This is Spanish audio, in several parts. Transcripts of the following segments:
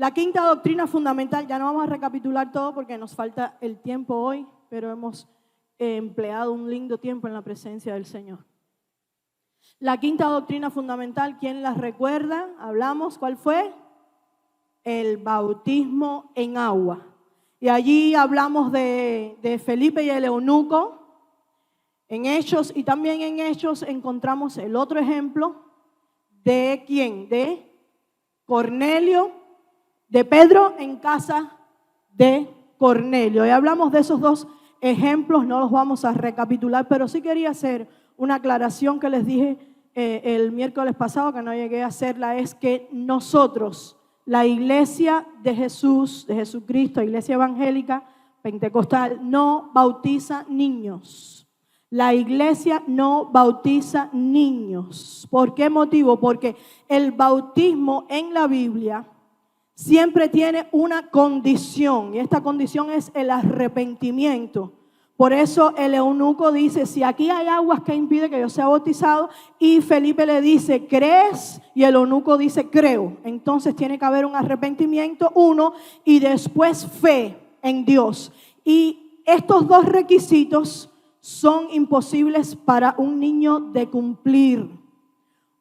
La quinta doctrina fundamental, ya no vamos a recapitular todo porque nos falta el tiempo hoy, pero hemos empleado un lindo tiempo en la presencia del Señor. La quinta doctrina fundamental, ¿quién la recuerda? Hablamos, ¿cuál fue? El bautismo en agua. Y allí hablamos de Felipe y el eunuco en Hechos, y también en Hechos encontramos el otro ejemplo de ¿quién? De Cornelio, de Pedro en casa de Cornelio. Y hablamos de esos dos ejemplos, no los vamos a recapitular, pero sí quería hacer una aclaración que les dije el miércoles pasado, que no llegué a hacerla, es que nosotros, la iglesia de Jesús, de Jesucristo, iglesia evangélica, pentecostal, no bautiza niños. La iglesia no bautiza niños. ¿Por qué motivo? Porque el bautismo en la Biblia siempre tiene una condición, y esta condición es el arrepentimiento. Por eso el eunuco dice, si aquí hay aguas que impiden que yo sea bautizado, y Felipe le dice, ¿crees? Y el eunuco dice, creo. Entonces tiene que haber un arrepentimiento, uno, y después fe en Dios. Y estos dos requisitos son imposibles para un niño de cumplir.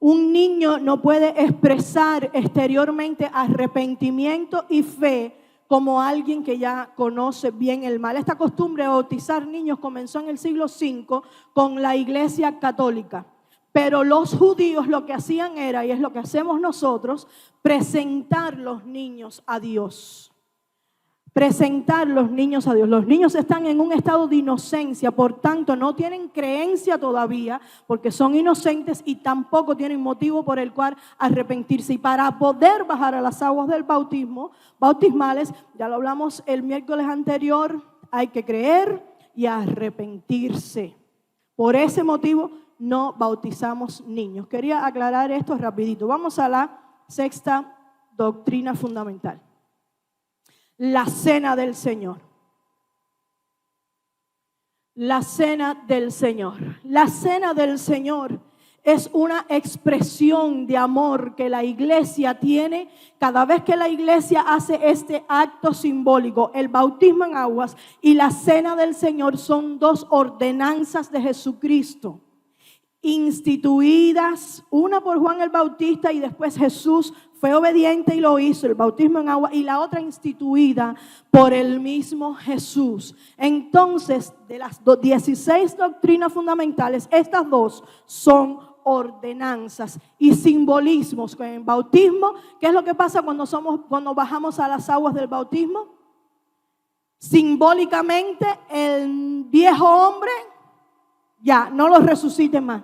Un niño no puede expresar exteriormente arrepentimiento y fe como alguien que ya conoce bien el mal. Esta costumbre de bautizar niños comenzó en el siglo V con la Iglesia Católica. Pero los judíos lo que hacían era, y es lo que hacemos nosotros, presentar los niños a Dios. Presentar los niños a Dios. Los niños están en un estado de inocencia, por tanto no tienen creencia todavía porque son inocentes y tampoco tienen motivo por el cual arrepentirse. Y para poder bajar a las aguas del bautismo, bautismales, ya lo hablamos el miércoles anterior, hay que creer y arrepentirse. Por ese motivo no bautizamos niños. Quería aclarar esto rapidito. Vamos a la sexta doctrina fundamental. La cena del Señor. La cena del Señor. La cena del Señor es una expresión de amor que la iglesia tiene cada vez que la iglesia hace este acto simbólico. El bautismo en aguas y la cena del Señor son dos ordenanzas de Jesucristo, instituidas, una por Juan el Bautista y después Jesús fue obediente y lo hizo, el bautismo en agua, y la otra instituida por el mismo Jesús. Entonces, de las 16 doctrinas fundamentales, estas dos son ordenanzas y simbolismos. Con el bautismo, ¿qué es lo que pasa cuando bajamos a las aguas del bautismo? Simbólicamente, el viejo hombre ya no lo resucite más.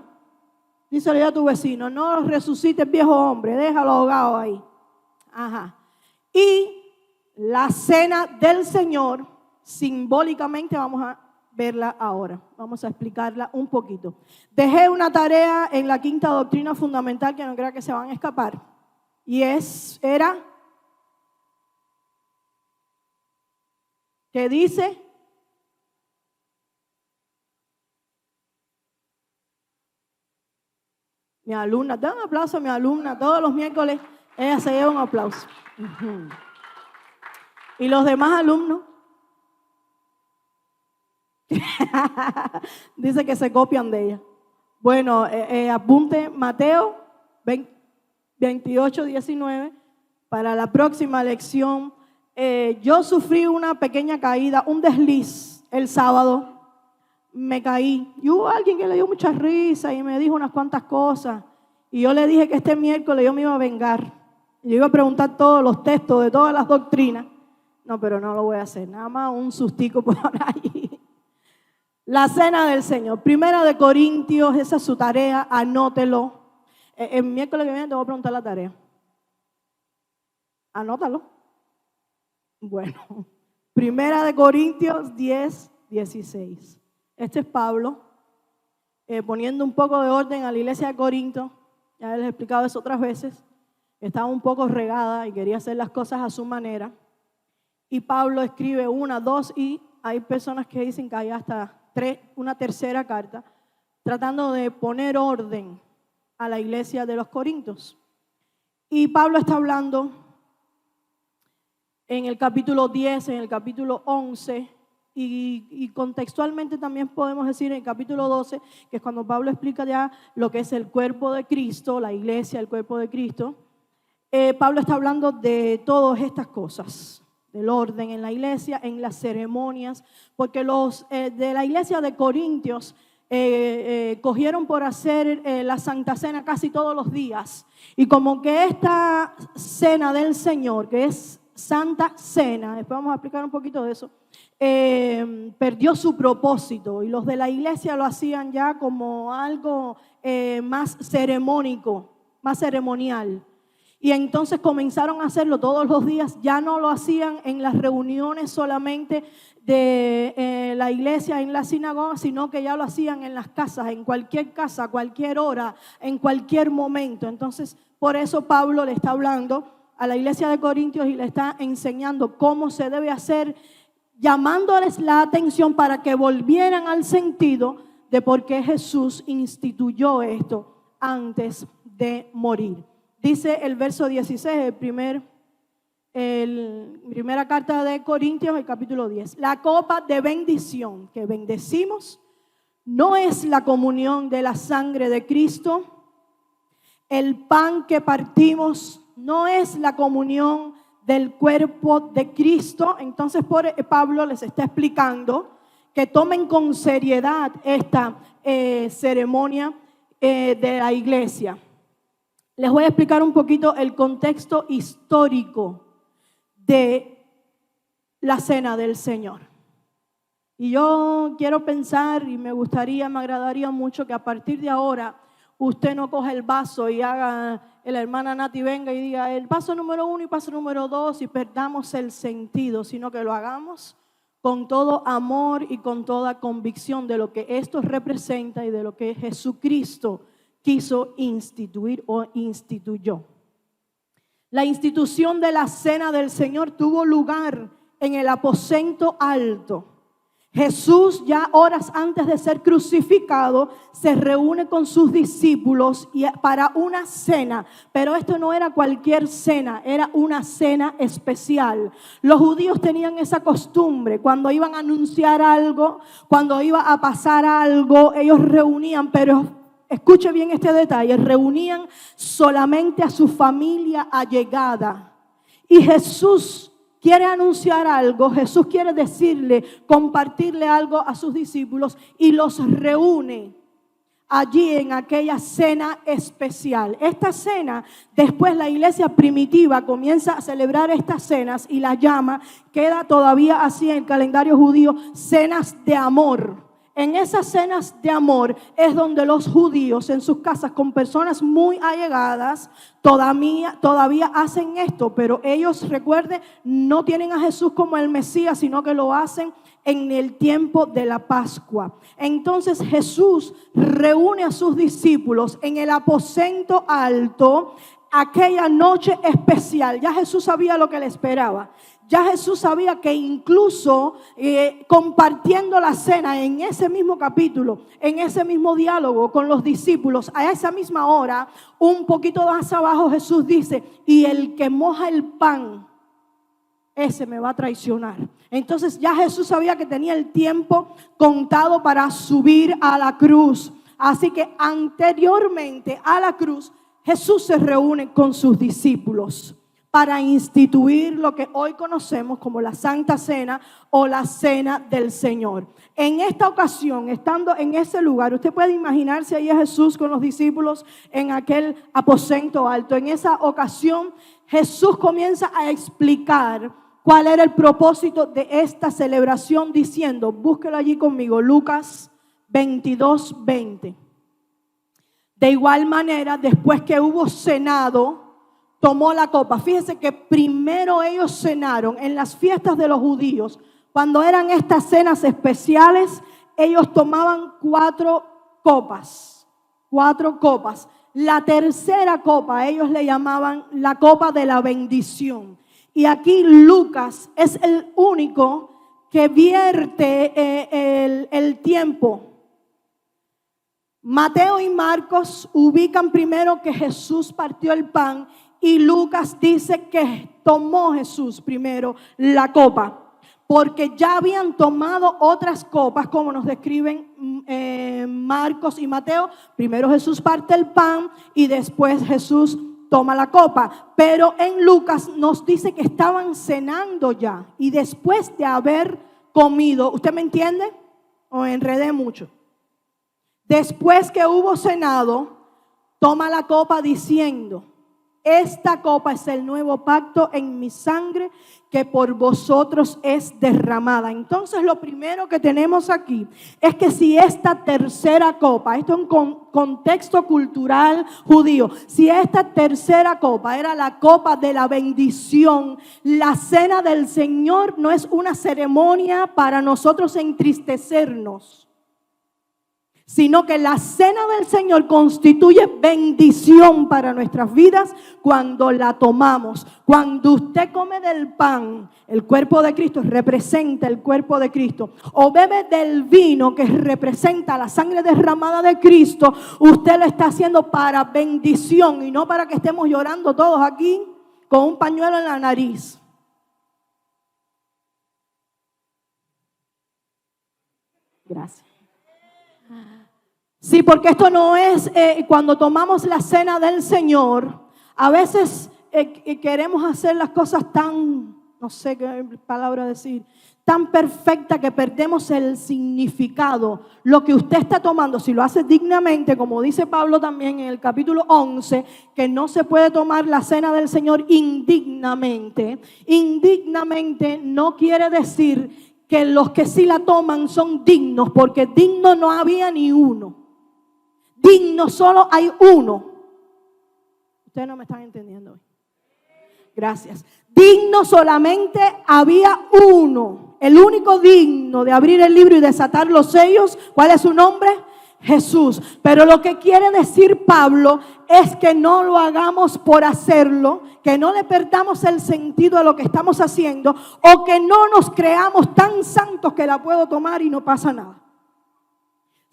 Díselo a tu vecino, no resucites viejo hombre, déjalo ahogado ahí. Ajá. Y la cena del Señor, simbólicamente vamos a verla ahora. Vamos a explicarla un poquito. Dejé una tarea en la quinta doctrina fundamental que no creo que se van a escapar. Y era, ¿qué dice? Mi alumna, da un aplauso a mi alumna, todos los miércoles ella se lleva un aplauso. Y los demás alumnos, dice que se copian de ella. Bueno, apunte Mateo 28:19 para la próxima lección. Yo sufrí una pequeña caída, un desliz el sábado. Me caí y hubo alguien que le dio mucha risa y me dijo unas cuantas cosas y yo le dije que este miércoles yo me iba a vengar y yo iba a preguntar todos los textos de todas las doctrinas. No, pero no lo voy a hacer, nada más un sustico por ahí. La cena del Señor, 1 Corintios, esa es su tarea, anótelo. El miércoles que viene te voy a preguntar la tarea. Anótalo. Bueno, 1 Corintios 10:16. Este es Pablo, poniendo un poco de orden a la iglesia de Corinto. Ya les he explicado eso otras veces. Estaba un poco regada y quería hacer las cosas a su manera. Y Pablo escribe 1, 2 y hay personas que dicen que hay hasta 3, una tercera carta, tratando de poner orden a la iglesia de los Corintios. Y Pablo está hablando en el capítulo 10, en el capítulo 11 y contextualmente también podemos decir en el capítulo 12, que es cuando Pablo explica ya lo que es el cuerpo de Cristo, la iglesia, el cuerpo de Cristo. Pablo está hablando de todas estas cosas, del orden en la iglesia, en las ceremonias, porque los de la iglesia de Corintios cogieron por hacer la Santa Cena casi todos los días. Y como que esta cena del Señor, que es Santa Cena, después vamos a explicar un poquito de eso, perdió su propósito y los de la iglesia lo hacían ya como algo más ceremónico, más ceremonial. Y entonces comenzaron a hacerlo todos los días, ya no lo hacían en las reuniones solamente de la iglesia, en la sinagoga, sino que ya lo hacían en las casas, en cualquier casa, a cualquier hora, en cualquier momento. Entonces, por eso Pablo le está hablando a la iglesia de Corintios y le está enseñando cómo se debe hacer, llamándoles la atención para que volvieran al sentido de por qué Jesús instituyó esto antes de morir. Dice el verso 16, primera carta de Corintios, el capítulo 10. La copa de bendición que bendecimos no es la comunión de la sangre de Cristo. El pan que partimos no es la comunión del cuerpo de Cristo. Entonces Pablo les está explicando que tomen con seriedad esta ceremonia de la iglesia. Les voy a explicar un poquito el contexto histórico de la cena del Señor. Y yo quiero pensar y me agradaría mucho que a partir de ahora usted no coja el vaso y haga, la hermana Nati venga y diga el paso número 1 y paso número 2 y perdamos el sentido, sino que lo hagamos con todo amor y con toda convicción de lo que esto representa y de lo que Jesucristo quiso instituir o instituyó. La institución de la cena del Señor tuvo lugar en el aposento alto. Jesús, ya horas antes de ser crucificado, se reúne con sus discípulos para una cena, pero esto no era cualquier cena, era una cena especial. Los judíos tenían esa costumbre, cuando iban a anunciar algo, cuando iba a pasar algo, ellos reunían, pero escuche bien este detalle, reunían solamente a su familia allegada. Y Jesús quiere anunciar algo, Jesús quiere decirle, compartirle algo a sus discípulos y los reúne allí en aquella cena especial. Esta cena, después la iglesia primitiva comienza a celebrar estas cenas y la llama, queda todavía así en el calendario judío, cenas de amor. En esas cenas de amor es donde los judíos en sus casas con personas muy allegadas todavía hacen esto, pero ellos, recuerden, no tienen a Jesús como el Mesías, sino que lo hacen en el tiempo de la Pascua. Entonces Jesús reúne a sus discípulos en el aposento alto aquella noche especial. Ya Jesús sabía lo que le esperaba. Ya Jesús sabía que incluso compartiendo la cena en ese mismo capítulo, en ese mismo diálogo con los discípulos, a esa misma hora, un poquito más abajo Jesús dice, y el que moja el pan, ese me va a traicionar. Entonces ya Jesús sabía que tenía el tiempo contado para subir a la cruz. Así que anteriormente a la cruz, Jesús se reúne con sus discípulos para instituir lo que hoy conocemos como la Santa Cena o la Cena del Señor. En esta ocasión, estando en ese lugar, usted puede imaginarse ahí a Jesús con los discípulos en aquel aposento alto. En esa ocasión, Jesús comienza a explicar cuál era el propósito de esta celebración diciendo, búsquelo allí conmigo, Lucas 22:20. De igual manera, después que hubo cenado, tomó la copa. Fíjese que primero ellos cenaron en las fiestas de los judíos. Cuando eran estas cenas especiales, ellos tomaban 4 copas. 4 copas. La tercera copa, ellos le llamaban la copa de la bendición. Y aquí Lucas es el único que vierte el tiempo. Mateo y Marcos ubican primero que Jesús partió el pan y Lucas dice que tomó Jesús primero la copa, porque ya habían tomado otras copas, como nos describen Marcos y Mateo. Primero Jesús parte el pan y después Jesús toma la copa. Pero en Lucas nos dice que estaban cenando ya, y después de haber comido, ¿usted me entiende? ¿O enredé mucho? Después que hubo cenado, toma la copa diciendo: esta copa es el nuevo pacto en mi sangre, que por vosotros es derramada. Entonces lo primero que tenemos aquí es que si esta tercera copa, esto en contexto cultural judío, si esta tercera copa era la copa de la bendición, la cena del Señor no es una ceremonia para nosotros entristecernos, sino que la cena del Señor constituye bendición para nuestras vidas cuando la tomamos. Cuando usted come del pan, el cuerpo de Cristo representa el cuerpo de Cristo, o bebe del vino que representa la sangre derramada de Cristo, usted lo está haciendo para bendición y no para que estemos llorando todos aquí con un pañuelo en la nariz. Gracias. Sí, porque esto no es cuando tomamos la cena del Señor. A veces queremos hacer las cosas tan, no sé qué palabra decir, tan perfecta que perdemos el significado. Lo que usted está tomando, si lo hace dignamente, como dice Pablo también en el capítulo 11, que no se puede tomar la cena del Señor indignamente. Indignamente no quiere decir que los que sí la toman son dignos, porque digno no había ni uno. Digno solo hay uno. Ustedes no me están entendiendo hoy. Gracias. Digno solamente había uno. El único digno de abrir el libro y desatar los sellos. ¿Cuál es su nombre? Jesús. Pero lo que quiere decir Pablo es que no lo hagamos por hacerlo, que no le perdamos el sentido a lo que estamos haciendo, o que no nos creamos tan santos que la puedo tomar y no pasa nada.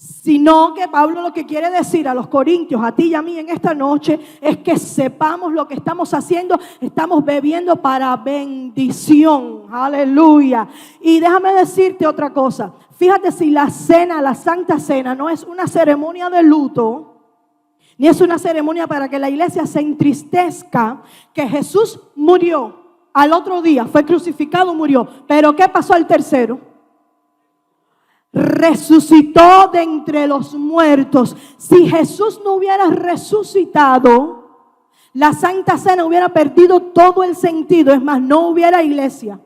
Sino que Pablo lo que quiere decir a los corintios, a ti y a mí en esta noche, es que sepamos lo que estamos haciendo. Estamos bebiendo para bendición. Aleluya. Y déjame decirte otra cosa. Fíjate, si la cena, la Santa Cena, no es una ceremonia de luto, ni es una ceremonia para que la iglesia se entristezca, que Jesús murió al otro día, fue crucificado, murió. Pero ¿qué pasó al tercero? Resucitó de entre los muertos. Si Jesús no hubiera resucitado, la Santa Cena hubiera perdido todo el sentido. Es más, no hubiera iglesia.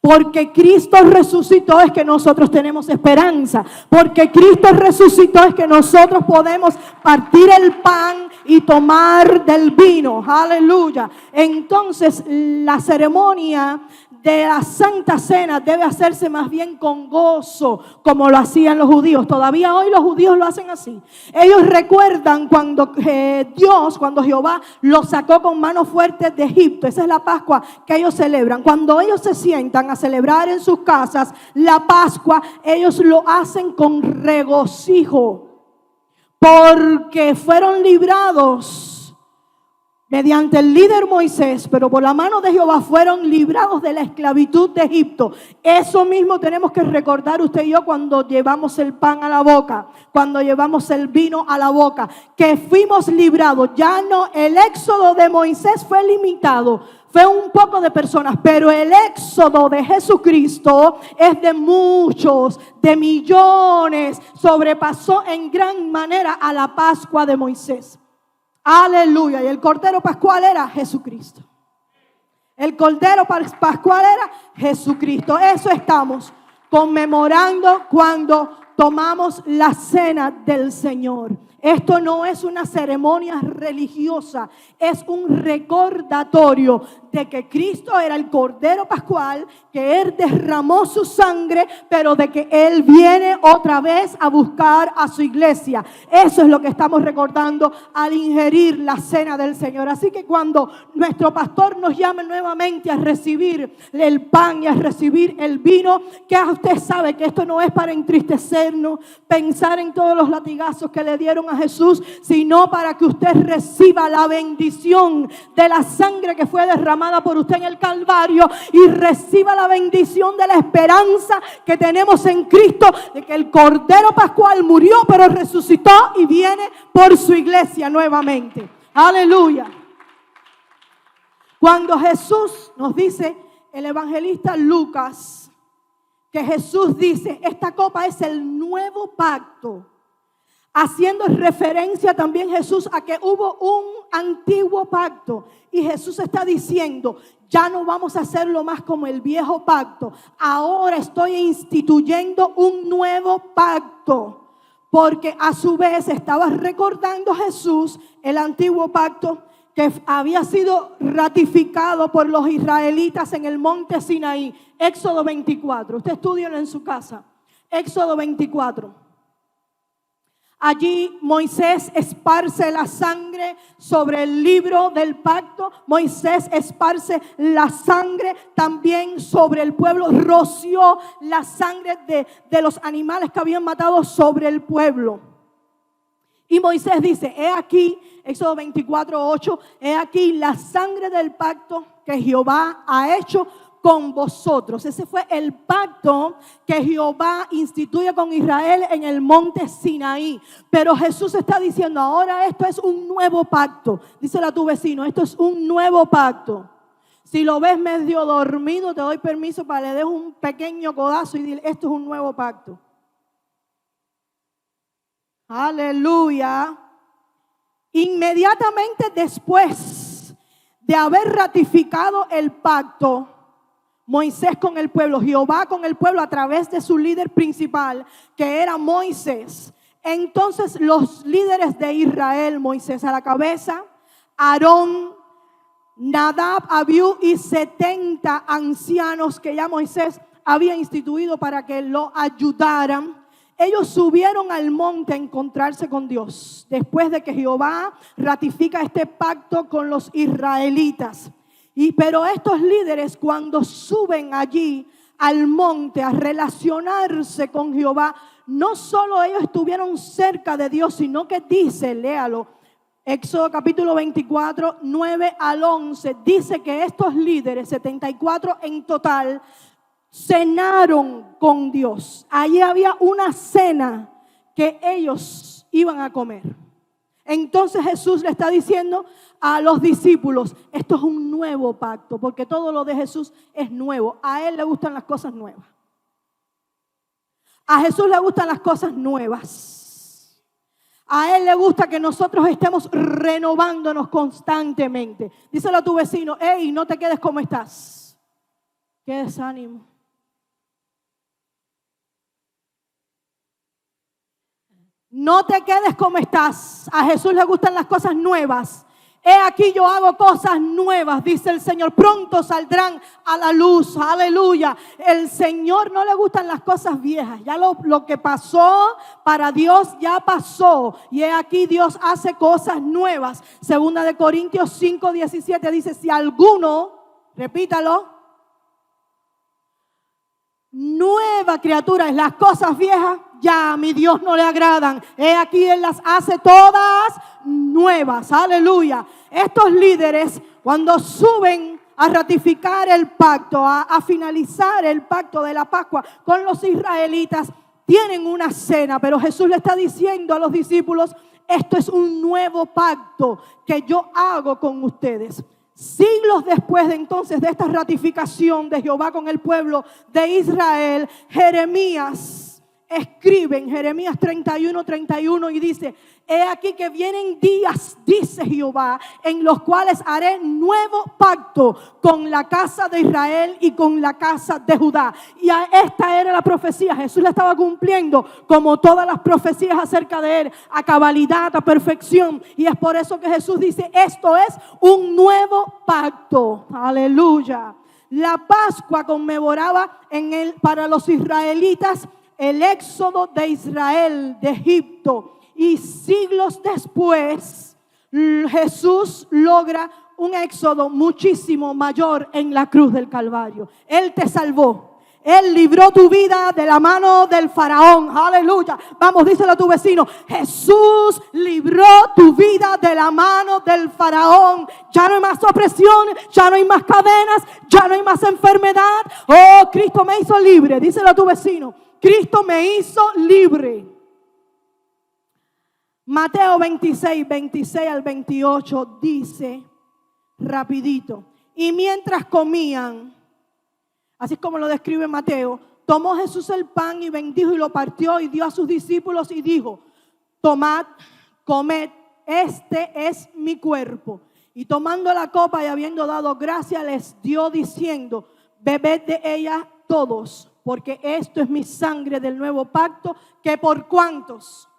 Porque Cristo resucitó es que nosotros tenemos esperanza. Porque Cristo resucitó es que nosotros podemos partir el pan y tomar del vino. Aleluya. Entonces la ceremonia de la Santa Cena debe hacerse más bien con gozo, como lo hacían los judíos. Todavía hoy los judíos lo hacen así. Ellos recuerdan cuando cuando Jehová los sacó con manos fuertes de Egipto. Esa es la Pascua que ellos celebran. Cuando ellos se sientan a celebrar en sus casas la Pascua, ellos lo hacen con regocijo, porque fueron librados mediante el líder Moisés, pero por la mano de Jehová fueron librados de la esclavitud de Egipto. Eso mismo tenemos que recordar usted y yo cuando llevamos el pan a la boca, cuando llevamos el vino a la boca, que fuimos librados. Ya no, el éxodo de Moisés fue limitado, fue un poco de personas, pero el éxodo de Jesucristo es de muchos, de millones. Sobrepasó en gran manera a la Pascua de Moisés. Aleluya. Y el Cordero Pascual era Jesucristo. El Cordero Pascual era Jesucristo. Eso estamos conmemorando cuando tomamos la cena del Señor. Esto no es una ceremonia religiosa, es un recordatorio de que Cristo era el Cordero Pascual, que Él derramó su sangre, pero de que Él viene otra vez a buscar a su iglesia. Eso es lo que estamos recordando al ingerir la cena del Señor. Así que cuando nuestro pastor nos llame nuevamente a recibir el pan y a recibir el vino, que usted sabe que esto no es para entristecernos, pensar en todos los latigazos que le dieron a Jesús, sino para que usted reciba la bendición de la sangre que fue derramada por usted en el Calvario y reciba la bendición de la esperanza que tenemos en Cristo, de que el Cordero Pascual murió pero resucitó y viene por su iglesia nuevamente. Aleluya. Cuando Jesús, nos dice el evangelista Lucas, que Jesús dice, esta copa es el nuevo pacto, haciendo referencia también Jesús a que hubo un antiguo pacto, y Jesús está diciendo, ya no vamos a hacerlo más como el viejo pacto, ahora estoy instituyendo un nuevo pacto, porque a su vez estaba recordando Jesús el antiguo pacto que había sido ratificado por los israelitas en el monte Sinaí. Éxodo 24, usted estúdielo en su casa. Éxodo 24. Allí Moisés esparce la sangre sobre el libro del pacto. Moisés esparce la sangre también sobre el pueblo. Roció la sangre de los animales que habían matado sobre el pueblo. Y Moisés dice, he aquí, Éxodo 24:8, he aquí la sangre del pacto que Jehová ha hecho con vosotros. Ese fue el pacto que Jehová instituye con Israel en el monte Sinaí. Pero Jesús está diciendo, ahora esto es un nuevo pacto. Díselo a tu vecino, esto es un nuevo pacto. Si lo ves medio dormido, te doy permiso para que le des un pequeño codazo y dile, esto es un nuevo pacto. Aleluya. Inmediatamente después de haber ratificado el pacto, Moisés con el pueblo, Jehová con el pueblo a través de su líder principal, que era Moisés. Entonces los líderes de Israel, Moisés a la cabeza, Aarón, Nadab, Abiú y 70 ancianos que ya Moisés había instituido para que lo ayudaran. Ellos subieron al monte a encontrarse con Dios después de que Jehová ratifica este pacto con los israelitas. Pero estos líderes, cuando suben allí al monte a relacionarse con Jehová, no solo ellos estuvieron cerca de Dios, sino que dice, léalo, Éxodo capítulo 24, 9 al 11, dice que estos líderes, 74 en total, cenaron con Dios. Allí había una cena que ellos iban a comer. Entonces Jesús le está diciendo a los discípulos, esto es un nuevo pacto, porque todo lo de Jesús es nuevo. A Él le gustan las cosas nuevas. A Jesús le gustan las cosas nuevas. A Él le gusta que nosotros estemos renovándonos constantemente. Díselo a tu vecino, hey, no te quedes como estás. Qué desánimo. No te quedes como estás. A Jesús le gustan las cosas nuevas. He aquí yo hago cosas nuevas, dice el Señor. Pronto saldrán a la luz. Aleluya. El Señor no le gustan las cosas viejas. Ya lo que pasó para Dios ya pasó. Y he aquí Dios hace cosas nuevas. Segunda de Corintios 5:17 dice, si alguno, repítalo, nueva criatura es, las cosas viejas ya a mi Dios no le agradan. He aquí Él las hace todas nuevas. Aleluya. Estos líderes, cuando suben a ratificar el pacto, a finalizar el pacto de la Pascua con los israelitas, tienen una cena. Pero Jesús le está diciendo a los discípulos, esto es un nuevo pacto que yo hago con ustedes. Siglos después de entonces de esta ratificación de Jehová con el pueblo de Israel, Jeremías escribe en Jeremías 31:31 y dice, he aquí que vienen días, dice Jehová, en los cuales haré nuevo pacto con la casa de Israel y con la casa de Judá. Y esta era la profecía. Jesús la estaba cumpliendo como todas las profecías acerca de Él, a cabalidad, a perfección. Y es por eso que Jesús dice, esto es un nuevo pacto. Aleluya. La Pascua conmemoraba para los israelitas el éxodo de Israel de Egipto. Y siglos después, Jesús logra un éxodo muchísimo mayor en la cruz del Calvario. Él te salvó. Él libró tu vida de la mano del faraón. Aleluya. Vamos, díselo a tu vecino. Jesús libró tu vida de la mano del faraón. Ya no hay más opresión, ya no hay más cadenas, ya no hay más enfermedad. Oh, Cristo me hizo libre. Díselo a tu vecino. Cristo me hizo libre. Mateo 26, 26 al 28 dice, rapidito, y mientras comían, así es como lo describe Mateo, tomó Jesús el pan y bendijo y lo partió y dio a sus discípulos y dijo, tomad, comed, este es mi cuerpo. Y tomando la copa y habiendo dado gracias, les dio diciendo, bebed de ella todos, porque esto es mi sangre del nuevo pacto, que por cuantos,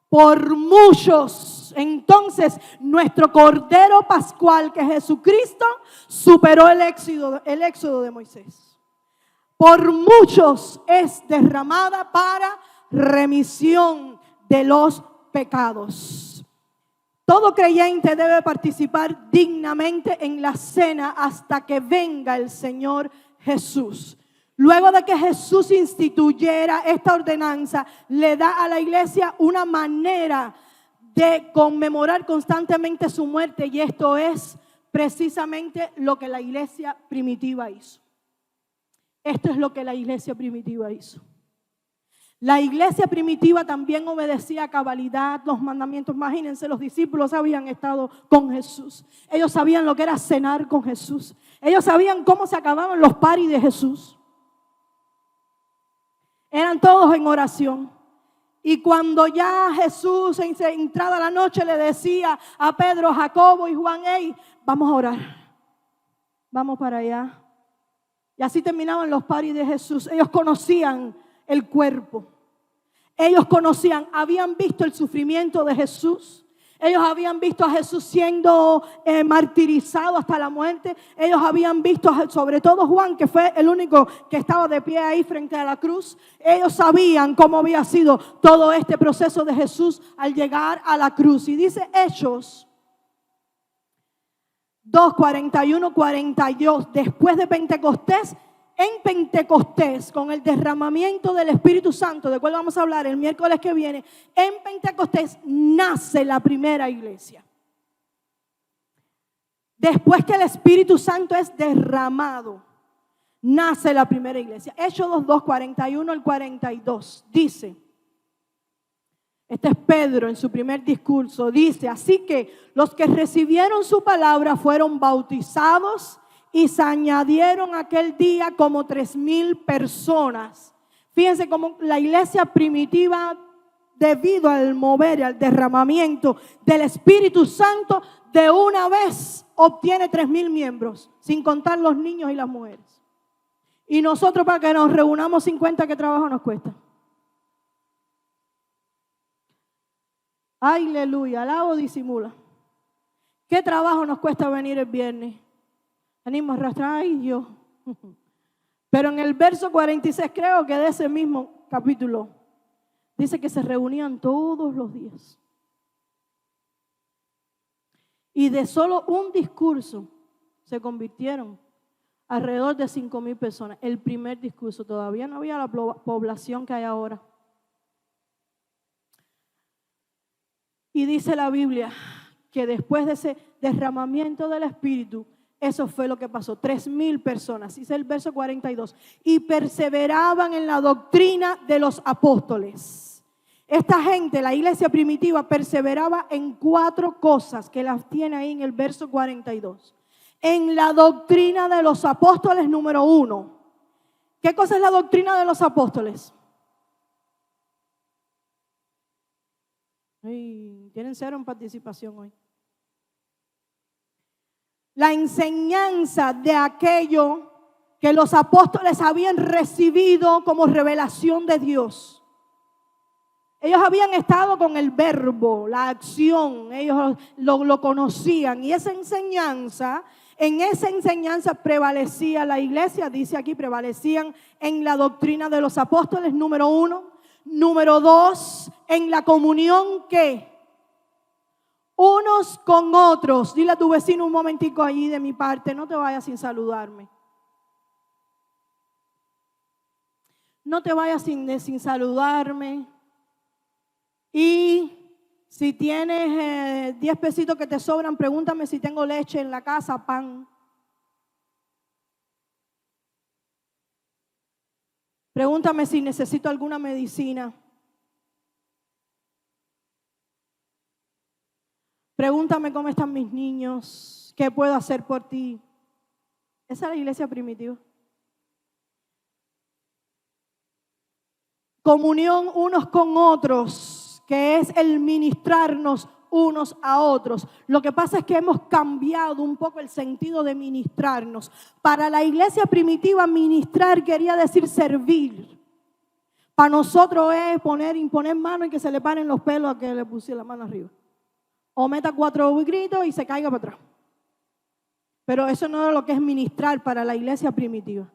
por muchos. Entonces nuestro Cordero Pascual, que es Jesucristo, superó el éxodo de Moisés. Por muchos es derramada para remisión de los pecados. Todo creyente debe participar dignamente en la cena hasta que venga el Señor Jesús. Luego de que Jesús instituyera esta ordenanza, le da a la iglesia una manera de conmemorar constantemente su muerte, y esto es precisamente lo que la iglesia primitiva hizo. Esto es lo que la iglesia primitiva hizo. La iglesia primitiva también obedecía a cabalidad los mandamientos. Imagínense, los discípulos habían estado con Jesús. Ellos sabían lo que era cenar con Jesús. Ellos sabían cómo se acababan los paris de Jesús. Eran todos en oración. Y cuando ya Jesús, entrada la noche, le decía a Pedro, Jacobo y Juan, hey, vamos a orar. Vamos para allá. Y así terminaban los paris de Jesús. Ellos conocían el cuerpo. Ellos conocían, habían visto el sufrimiento de Jesús. Ellos habían visto a Jesús siendo martirizado hasta la muerte. Ellos habían visto, sobre todo Juan, que fue el único que estaba de pie ahí frente a la cruz. Ellos sabían cómo había sido todo este proceso de Jesús al llegar a la cruz. Y dice Hechos 2, 41, 42, después de Pentecostés, en Pentecostés, con el derramamiento del Espíritu Santo, de cual vamos a hablar el miércoles que viene, en Pentecostés nace la primera iglesia. Después que el Espíritu Santo es derramado, nace la primera iglesia. Hechos 2, 41 al 42, dice, este es Pedro en su primer discurso, dice, así que los que recibieron su palabra fueron bautizados y se añadieron aquel día como 3,000 personas. Fíjense cómo la iglesia primitiva, debido al mover y al derramamiento del Espíritu Santo, de una vez obtiene 3,000 miembros, sin contar los niños y las mujeres. Y nosotros, para que nos reunamos 50, ¿qué trabajo nos cuesta? Aleluya, alaba o disimula. ¿Qué trabajo nos cuesta venir el viernes? Venimos a arrastrar, ay Dios. Pero en el verso 46, creo que de ese mismo capítulo, dice que se reunían todos los días. Y de solo un discurso se convirtieron alrededor de 5,000 personas. El primer discurso, todavía no había la población que hay ahora. Y dice la Biblia que después de ese derramamiento del Espíritu, eso fue lo que pasó, 3,000 personas, dice el verso 42, y perseveraban en la doctrina de los apóstoles. Esta gente, la iglesia primitiva, perseveraba en 4 cosas que las tiene ahí en el verso 42. En la doctrina de los apóstoles, número 1. ¿Qué cosa es la doctrina de los apóstoles? Tienen 0 en participación hoy. La enseñanza de aquello que los apóstoles habían recibido como revelación de Dios. Ellos habían estado con el verbo, la acción, ellos lo conocían. Y esa enseñanza, en esa enseñanza prevalecía la iglesia, dice aquí, prevalecían en la doctrina de los apóstoles, número 1. Número 2, en la comunión, ¿qué? Unos con otros. Dile a tu vecino un momentico allí de mi parte, no te vayas sin saludarme. No te vayas sin saludarme. Y Si tienes 10 pesitos que te sobran, pregúntame si tengo leche en la casa, pan. Pregúntame si necesito alguna medicina. Pregúntame cómo están mis niños, qué puedo hacer por ti. Esa es la iglesia primitiva. Comunión unos con otros, que es el ministrarnos unos a otros. Lo que pasa es que hemos cambiado un poco el sentido de ministrarnos. Para la iglesia primitiva, ministrar quería decir servir. Para nosotros es imponer mano y que se le paren los pelos a que le pusiera la mano arriba. O meta 4 gritos y se caiga para atrás. Pero eso no es lo que es ministrar para la iglesia primitiva.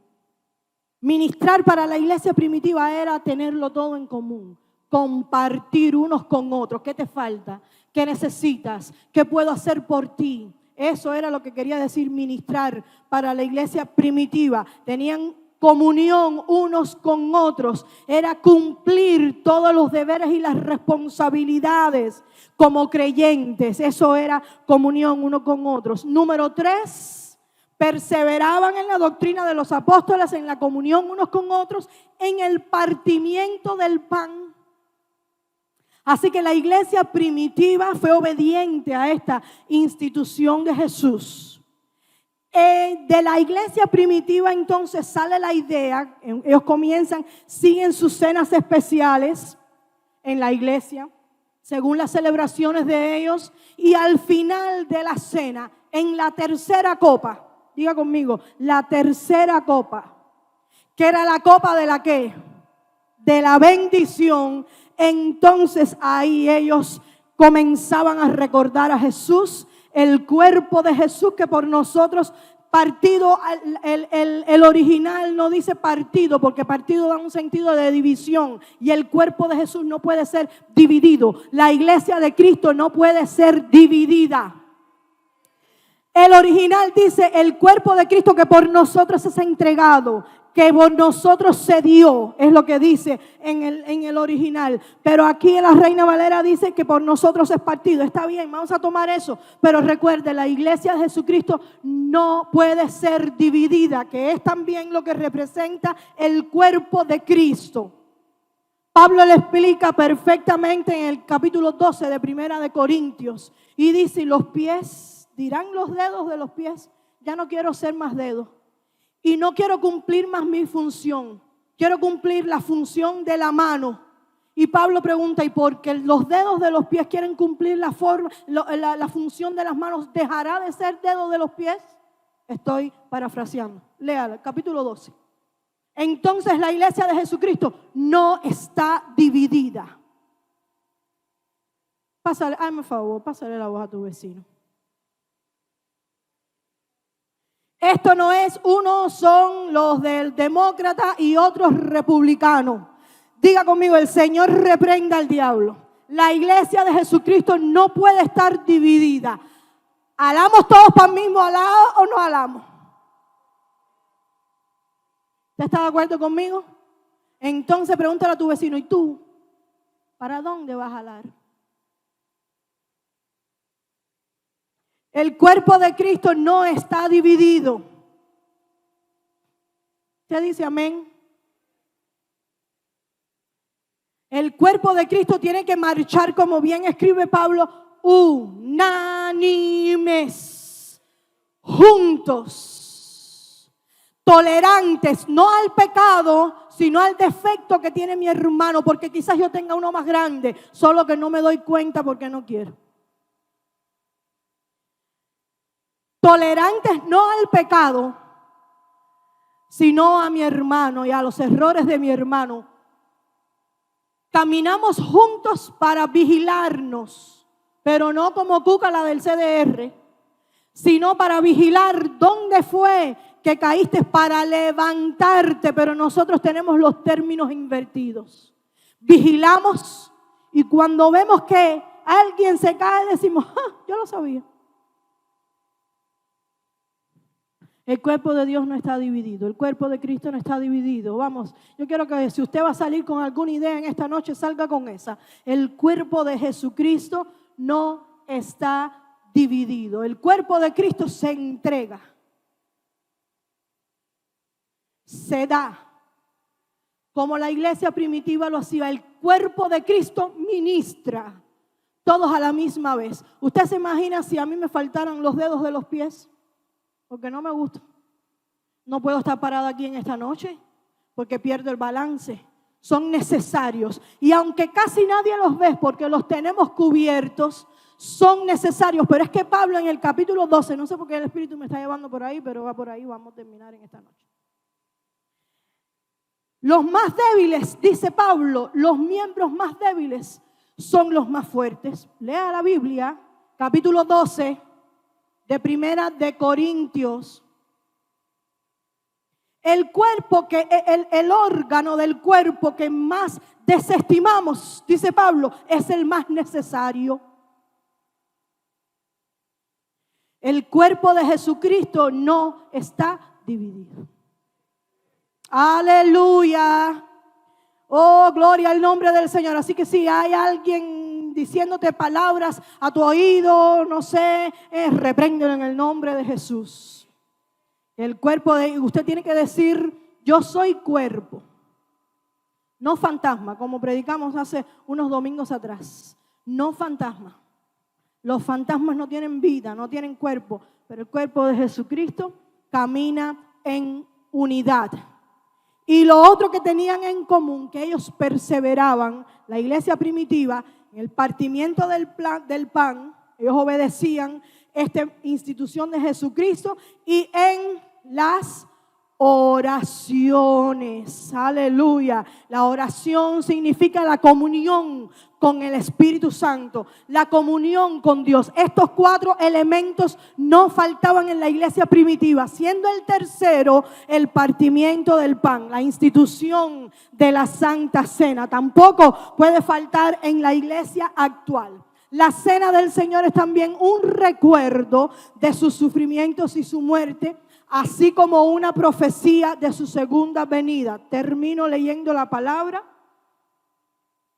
Ministrar para la iglesia primitiva era tenerlo todo en común, compartir unos con otros. ¿Qué te falta? ¿Qué necesitas? ¿Qué puedo hacer por ti? Eso era lo que quería decir ministrar para la iglesia primitiva. Tenían comunión unos con otros. Era cumplir todos los deberes y las responsabilidades como creyentes. Eso era comunión unos con otros. Número 3, perseveraban en la doctrina de los apóstoles, en la comunión unos con otros, en el partimiento del pan. Así que la iglesia primitiva fue obediente a esta institución de Jesús. De la iglesia primitiva entonces sale la idea, ellos siguen sus cenas especiales en la iglesia, según las celebraciones de ellos, y al final de la cena, en la tercera copa, diga conmigo, la tercera copa, que era la copa de la ¿qué? De la bendición. Entonces ahí ellos comenzaban a recordar a Jesús, el cuerpo de Jesús que por nosotros partido, el original no dice partido, porque partido da un sentido de división y el cuerpo de Jesús no puede ser dividido. La iglesia de Cristo no puede ser dividida. El original dice el cuerpo de Cristo que por nosotros es entregado, que por nosotros se dio, es lo que dice en el original. Pero aquí en la Reina Valera dice que por nosotros es partido. Está bien, vamos a tomar eso. Pero recuerde, la iglesia de Jesucristo no puede ser dividida, que es también lo que representa el cuerpo de Cristo. Pablo le explica perfectamente en el capítulo 12 de Primera de Corintios. Y dice, los pies, dirán los dedos de los pies, ya no quiero ser más dedos. Y no quiero cumplir más mi función. Quiero cumplir la función de la mano. Y Pablo pregunta, ¿y por qué los dedos de los pies quieren cumplir la función de las manos? ¿Dejará de ser dedo de los pies? Estoy parafraseando. Léala, capítulo 12. Entonces la iglesia de Jesucristo no está dividida. Pásale, hazme favor, pásale la voz a tu vecino. Esto no es unos son los del demócrata y otros republicanos. Diga conmigo, el Señor reprenda al diablo. La iglesia de Jesucristo no puede estar dividida. ¿Alamos todos para el mismo lado o no alamos? ¿Usted está de acuerdo conmigo? Entonces pregúntale a tu vecino, ¿y tú? ¿Para dónde vas a jalar? El cuerpo de Cristo no está dividido. ¿Usted dice amén? El cuerpo de Cristo tiene que marchar, como bien escribe Pablo, unánimes, juntos, tolerantes, no al pecado, sino al defecto que tiene mi hermano, porque quizás yo tenga uno más grande, solo que no me doy cuenta porque no quiero. Tolerantes no al pecado, sino a mi hermano y a los errores de mi hermano. Caminamos juntos para vigilarnos, pero no como Cuca la del CDR, sino para vigilar dónde fue que caíste, para levantarte, pero nosotros tenemos los términos invertidos. Vigilamos y cuando vemos que alguien se cae decimos, yo lo sabía. El cuerpo de Dios no está dividido, el cuerpo de Cristo no está dividido. Vamos, yo quiero que si usted va a salir con alguna idea en esta noche, salga con esa. El cuerpo de Jesucristo no está dividido. El cuerpo de Cristo se entrega, se da. Como la iglesia primitiva lo hacía, el cuerpo de Cristo ministra, todos a la misma vez. ¿Usted se imagina si a mí me faltaran los dedos de los pies? Porque no me gusta. No puedo estar parada aquí en esta noche porque pierdo el balance. Son necesarios. Y aunque casi nadie los ve porque los tenemos cubiertos, son necesarios. Pero es que Pablo en el capítulo 12, no sé por qué el Espíritu me está llevando por ahí, pero va por ahí, vamos a terminar en esta noche. Los más débiles, dice Pablo, los miembros más débiles son los más fuertes. Lea la Biblia, capítulo 12 de Primera de Corintios. El cuerpo el órgano del cuerpo que más desestimamos, dice Pablo, es el más necesario. El cuerpo de Jesucristo no está dividido. Aleluya. Oh, gloria al nombre del Señor. Así que si hay alguien diciéndote palabras a tu oído, no sé, repréndelo en el nombre de Jesús. El cuerpo de usted tiene que decir, yo soy cuerpo, no fantasma, como predicamos hace unos domingos atrás. No fantasma. Los fantasmas no tienen vida, no tienen cuerpo, pero el cuerpo de Jesucristo camina en unidad. Y lo otro que tenían en común, que ellos perseveraban, la iglesia primitiva, en el partimiento del pan, ellos obedecían esta institución de Jesucristo y en las oraciones. Aleluya. La oración significa la comunión con el Espíritu Santo, la comunión con Dios. Estos 4 elementos no faltaban en la iglesia primitiva, siendo el tercero el partimiento del pan, la institución de la Santa Cena. Tampoco puede faltar en la iglesia actual. La cena del Señor es también un recuerdo de sus sufrimientos y su muerte, así como una profecía de su segunda venida. Termino leyendo la palabra.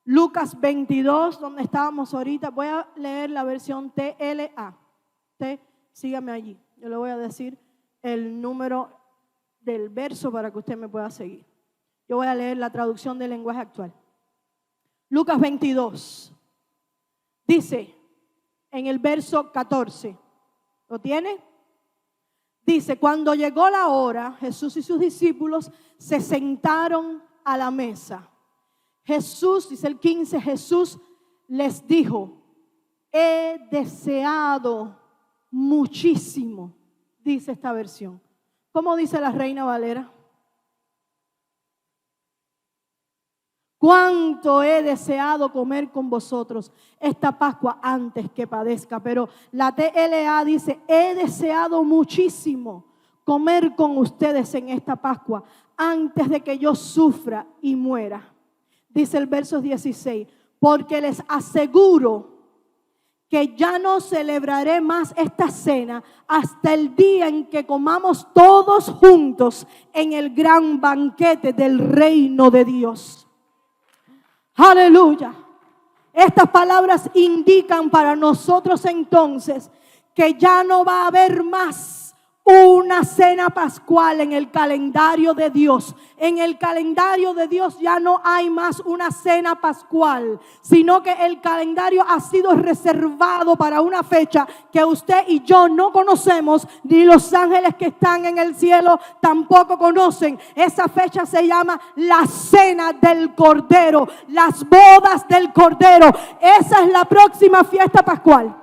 Lucas 22, donde estábamos ahorita. Voy a leer la versión TLA. Sígame allí. Yo le voy a decir el número del verso para que usted me pueda seguir. Yo voy a leer la traducción del lenguaje actual. Lucas 22. Dice en el verso 14. ¿Lo tiene? Dice, cuando llegó la hora, Jesús y sus discípulos se sentaron a la mesa. Jesús, dice el 15, Jesús les dijo, he deseado muchísimo, dice esta versión. ¿Cómo dice la Reina Valera? Cuánto he deseado comer con vosotros esta Pascua antes que padezca. Pero la TLA dice, he deseado muchísimo comer con ustedes en esta Pascua antes de que yo sufra y muera. Dice el verso 16, porque les aseguro que ya no celebraré más esta cena hasta el día en que comamos todos juntos en el gran banquete del reino de Dios. Aleluya. Estas palabras indican para nosotros entonces que ya no va a haber más una cena pascual en el calendario de Dios. En el calendario de Dios ya no hay más una cena pascual, sino que el calendario ha sido reservado para una fecha que usted y yo no conocemos, ni los ángeles que están en el cielo tampoco conocen. Esa fecha se llama la cena del Cordero, las bodas del Cordero. Esa es la próxima fiesta pascual.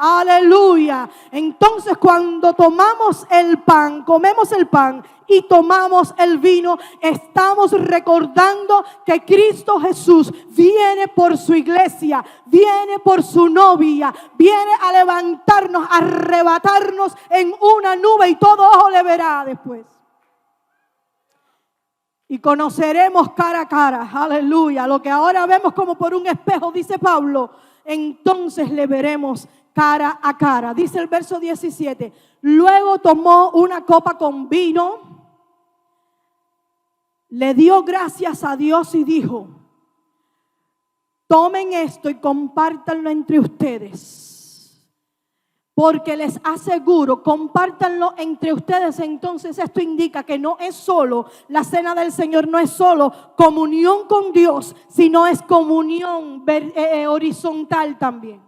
Aleluya. Entonces cuando tomamos el pan, comemos el pan y tomamos el vino, estamos recordando que Cristo Jesús viene por su iglesia, viene por su novia, viene a levantarnos, a arrebatarnos en una nube y todo ojo le verá después. Y conoceremos cara a cara, aleluya, lo que ahora vemos como por un espejo, dice Pablo. entonces le veremos cara a cara. Dice el verso 17, luego tomó una copa con vino, le dio gracias a Dios y dijo, tomen esto y compártanlo entre ustedes. Porque les aseguro, compártanlo entre ustedes. Entonces esto indica que no es solo, la cena del Señor no es solo comunión con Dios, sino es comunión horizontal también.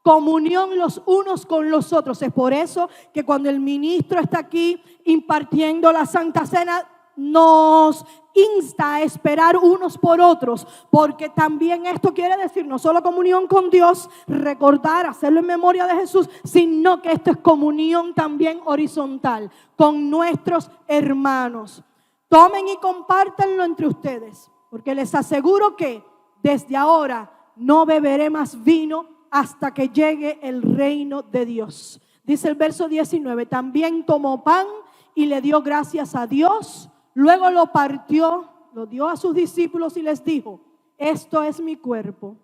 Comunión los unos con los otros. Es por eso que cuando el ministro está aquí impartiendo la Santa Cena, nos insta a esperar unos por otros, porque también esto quiere decir no solo comunión con Dios, recordar, hacerlo en memoria de Jesús, sino que esto es comunión también horizontal con nuestros hermanos. Tomen y compártanlo entre ustedes, porque les aseguro que desde ahora no beberé más vino hasta que llegue el reino de Dios. Dice el verso 19, también tomó pan y le dio gracias a Dios. Luego lo partió, lo dio a sus discípulos y les dijo, esto es mi cuerpo,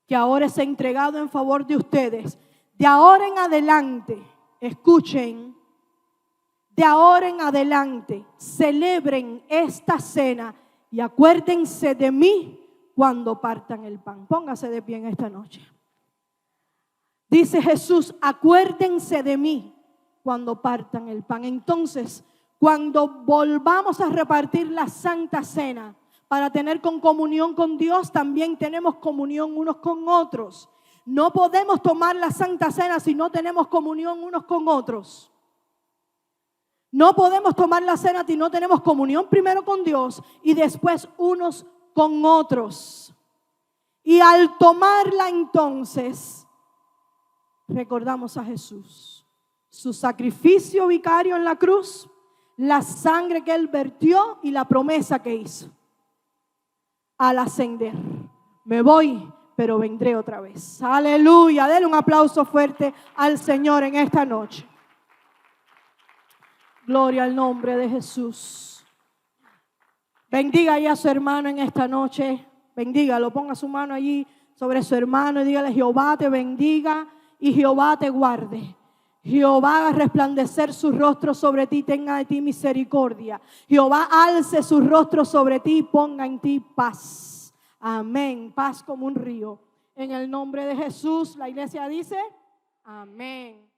que ahora es entregado en favor de ustedes. De ahora en adelante, escuchen, de ahora en adelante, celebren esta cena y acuérdense de mí cuando partan el pan. Póngase de pie en esta noche. Dice Jesús, acuérdense de mí cuando partan el pan. Entonces, cuando volvamos a repartir la Santa Cena para tener comunión con Dios, también tenemos comunión unos con otros. No podemos tomar la Santa Cena si no tenemos comunión unos con otros. No podemos tomar la cena si no tenemos comunión primero con Dios y después unos con otros. Y al tomarla entonces, recordamos a Jesús, su sacrificio vicario en la cruz, la sangre que Él vertió y la promesa que hizo. Al ascender, me voy, pero vendré otra vez. Aleluya, denle un aplauso fuerte al Señor en esta noche. Gloria al nombre de Jesús. Bendiga ya a su hermano en esta noche. Bendígalo, ponga su mano allí sobre su hermano y dígale, Jehová te bendiga y Jehová te guarde. Jehová haga resplandecer su rostro sobre ti, tenga de ti misericordia. Jehová alce su rostro sobre ti y ponga en ti paz. Amén. Paz como un río. En el nombre de Jesús, la iglesia dice, amén.